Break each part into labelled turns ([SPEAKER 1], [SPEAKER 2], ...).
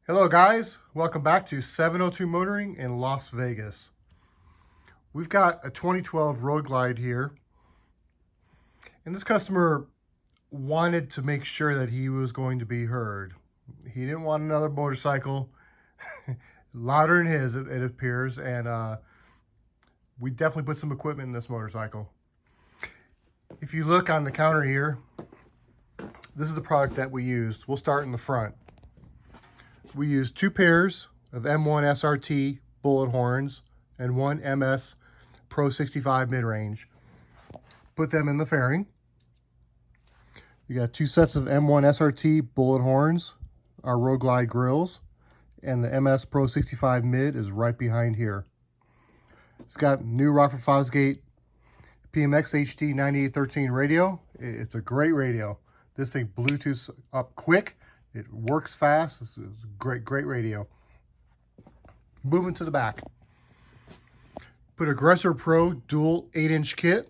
[SPEAKER 1] Hello guys, welcome back to 702 Motoring in Las Vegas. We've got a 2012 Road Glide here, and this customer wanted to make sure that he was going to be heard. He didn't want another motorcycle louder than his, it appears, and we definitely put some equipment in this motorcycle. If you look on the counter here, this is the product that we used. We'll start in the front. We used 2 pairs of M1SRT bullet horns and 1 MSPRO65 mid-range. Put them in the fairing. You got 2 sets of M1SRT bullet horns, our Road Glide grills, and the MSPRO65 mid is right behind here. It's got new ROCKFORD FOSGATE PMX HD 9813 radio. It's a great radio. This thing Bluetooths up quick. It works fast. It's a great radio. Moving to the back. Put Aggressor Pro dual 8-inch kit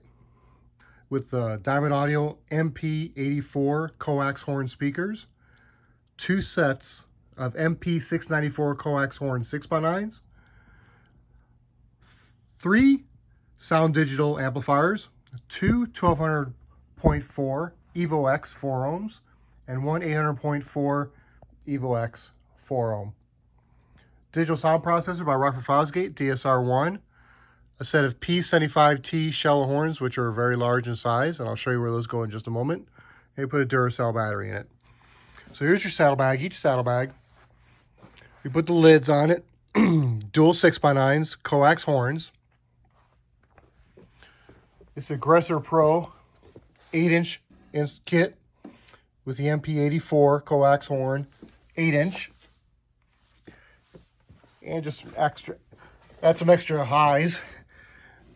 [SPEAKER 1] with the Diamond Audio MP84 coax horn speakers. 2 sets of MP654 coax horn 6x9s. 3 Soundigital amplifiers. 2 1200.4 Evox 4 ohms. And 1 800.4 Evox 4 ohm. Digital sound processor by ROCKFORD FOSGATE DSR1. A set of P75T shallow horns, which are very large in size, and I'll show you where those go in just a moment. And you put a Duracell battery in it. So here's your saddlebag, each saddlebag. We put the lids on it. Dual 6x9s, coax horns. It's Aggressor Pro 8-inch kit with the MP84 coax horn, 8-inch. And just add some extra highs.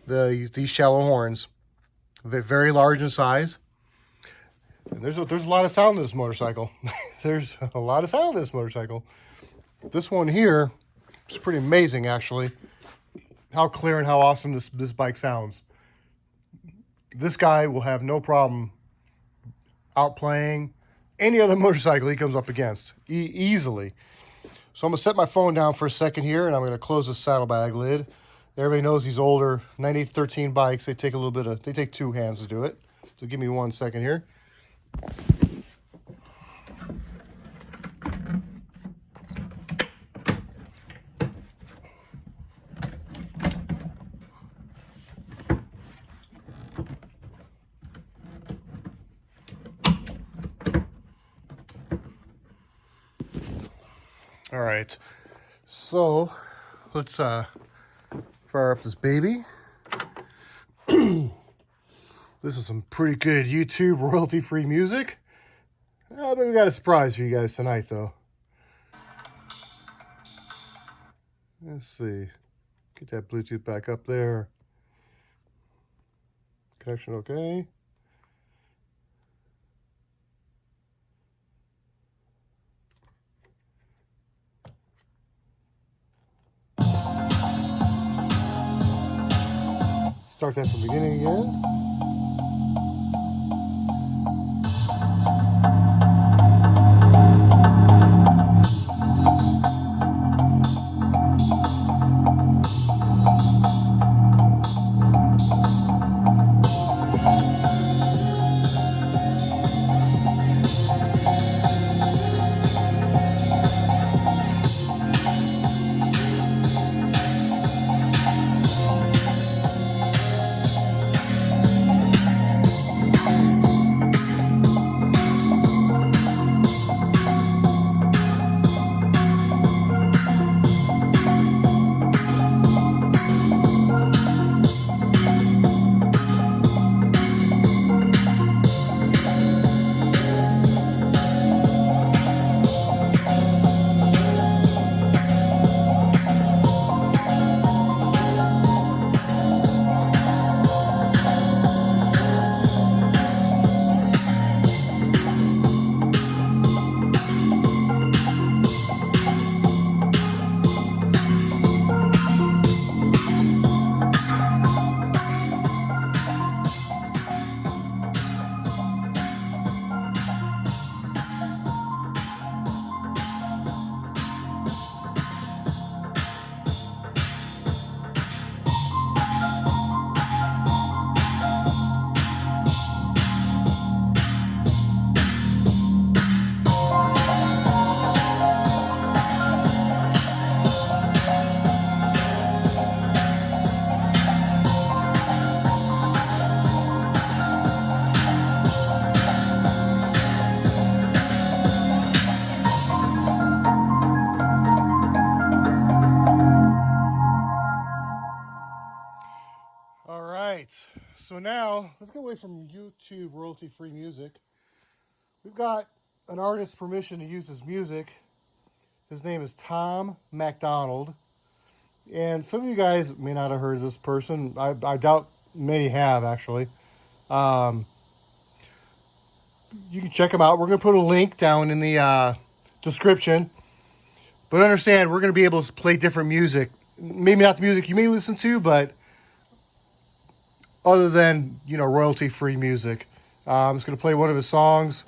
[SPEAKER 1] These shallow horns. They're very large in size. And there's a lot of sound in this motorcycle. There's a lot of sound in this motorcycle. This one here is pretty amazing, actually. How clear and how awesome this bike sounds. This guy will have no problem outplaying any other motorcycle he comes up against easily. So I'm going to set my phone down for a second here, and I'm going to close the saddlebag lid. Everybody knows these older 9813 bikes, they take 2 hands to do it. So give me 1 second here. All right, so let's fire up this baby. This is some pretty good YouTube royalty-free music. But we got a surprise for you guys tonight, though. Let's see. Get that Bluetooth back up there. Connection okay. Start that from the beginning again. now, let's get away from YouTube royalty-free music. We've got an artist's permission to use his music. His name is Tom MacDonald. And some of you guys may not have heard of this person. I doubt many have, actually. You can check him out. We're going to put a link down in the description. But understand, we're going to be able to play different music. Maybe not the music you may listen to, but other than, you know, royalty-free music. I'm just going to play one of his songs.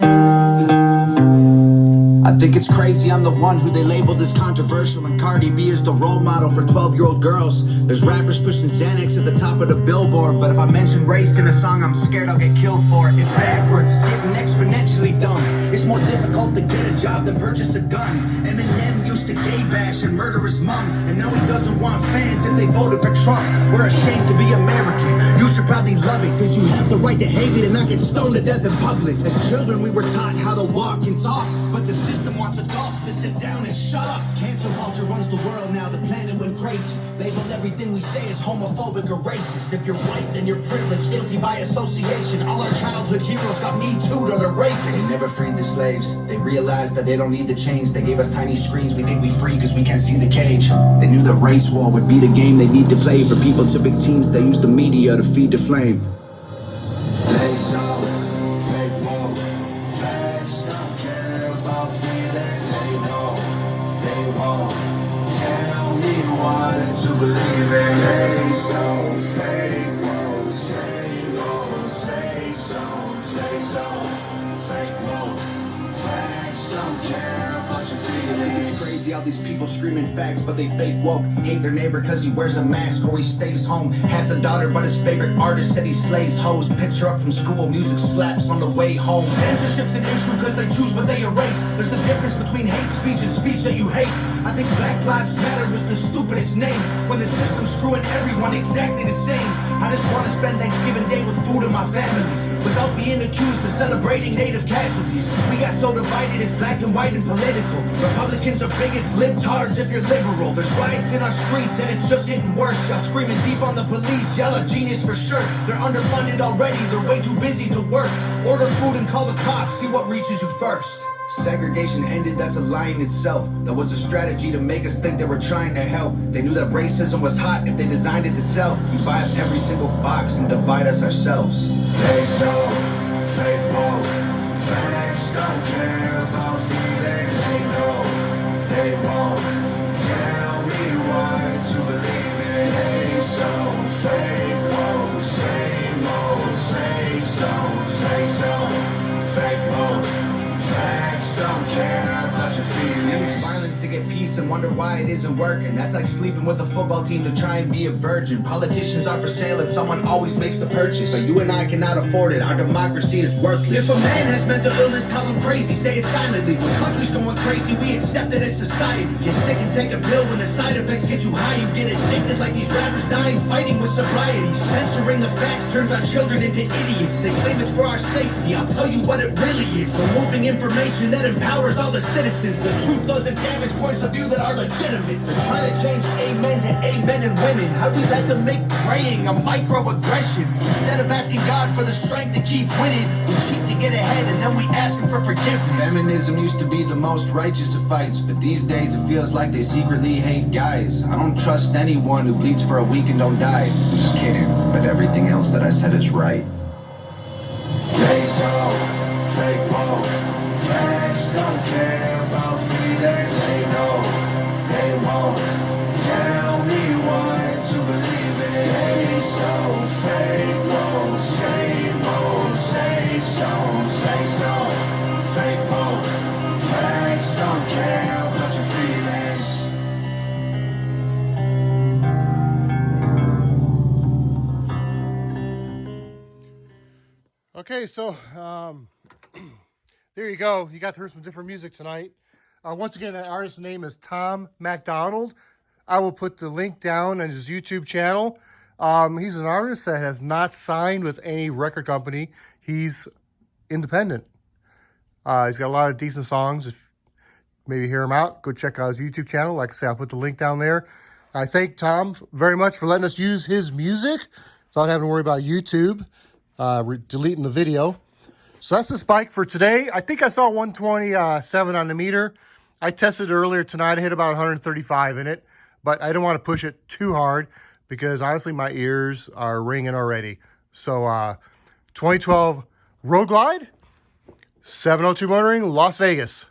[SPEAKER 2] I think it's crazy I'm the one who they labeled as controversial, and Cardi B is the role model for 12-year-old girls. There's rappers pushing Xanax at the top of the billboard, but if I mention race in a song, I'm scared I'll get killed for it. It's backwards, it's getting exponentially dumb. It's more difficult to get a job than purchase a gun. Eminem used to gay bash and murder his mom, and now he doesn't want fans if they voted for Trump. We're ashamed to be American. You should probably love it, cause you have the right to hate it and not get stoned to death in public. As children we were taught how to walk and talk, but the system wants adults to sit down and shut up. Cancel culture runs the world now, the planet went crazy. Label everything we say as homophobic or racist. If you're white, then you're privileged, guilty by association. All our childhood heroes got me too, or they're rapists. They never freed the slaves. They realized that they don't need to change. They gave us tiny screens, we think we free because we can't see the cage. They knew that race war would be the game they need to play. For people to big teams, they use the media to feed the flame. They saw fake woke, facts don't care about feelings. They know they won't tell me what to believe in. They so fake woke, same old, same songs. They so fake woke, facts don't care about your feelings. It's crazy how these people screaming facts, but they fake woke. Hate their neighbor cause he wears a mask or he stays home. Has a daughter but his favorite artist said he slays hoes. Picks her up from school, music slaps on the way home. Censorship's an issue cause they choose what they erase. There's a difference between hate speech and speech that you hate. I think Black Lives Matter was the stupidest name, when the system's screwing everyone exactly the same. I just want to spend Thanksgiving Day with food in my family, without being accused of celebrating native casualties. We got so divided, it's black and white and political. Republicans are bigots, libtards if you're liberal. There's riots in our streets and it's just getting worse. Y'all screaming deep on the police, y'all a genius for sure. They're underfunded already, they're way too busy to work. Order food and call the cops, see what reaches you first. Segregation ended, that's a lie in itself. That was a strategy to make us think they were trying to help. They knew that racism was hot if they designed it to sell. You buy up every single box and divide us ourselves. They so fake woke, facts don't care about feelings. They know they won't tell me what to believe in. They so fake woke, same old, same songs. They so fake woke, facts don't care about your feelings. Violence to get peace and wonder why it isn't working. That's like sleeping with a football team to try and be a virgin. Politicians are for sale and someone always makes the purchase, but you and I cannot afford it. Our democracy is worthless. If a man has mental illness, call him crazy, say it silently. When country's going crazy, we accept it as society. Get sick and take a pill when the side effects get you high. You get addicted like these rappers dying fighting with sobriety. Censoring the facts turns our children into idiots. They claim it's for our safety, I'll tell you what it really is. Removing information that empowers all the citizens. The truth doesn't damage points of view that are legitimate. They're trying to change amen to amen and women. How we let them make praying a microaggression. Instead of asking God for the strength to keep winning, we cheat to get ahead and then we ask him for forgiveness. Feminism used to be the most righteous of fights, but these days it feels like they secretly hate guys. I don't trust anyone who bleeds for a week and don't die. Just kidding, but everything else that I said is right. They so fake woke, facts don't care about feelings. They know they won't tell me what to believe in. They so fake woke, same old, same songs. They so fake woke, facts don't care about your feelings.
[SPEAKER 1] Okay, so there you go. You got to hear some different music tonight. Once again, that artist's name is Tom MacDonald. I will put the link down on his YouTube channel. He's an artist that has not signed with any record company. He's independent. He's got a lot of decent songs. If maybe hear him out, go check out his YouTube channel. Like I said, I'll put the link down there. I thank Tom very much for letting us use his music without having to worry about YouTube. deleting the video. So that's this bike for today. I think I saw 127 on the meter. I tested earlier tonight. I hit about 135 in it, but I didn't want to push it too hard because honestly, my ears are ringing already. So 2012 Road Glide, 702 Motoring, Las Vegas.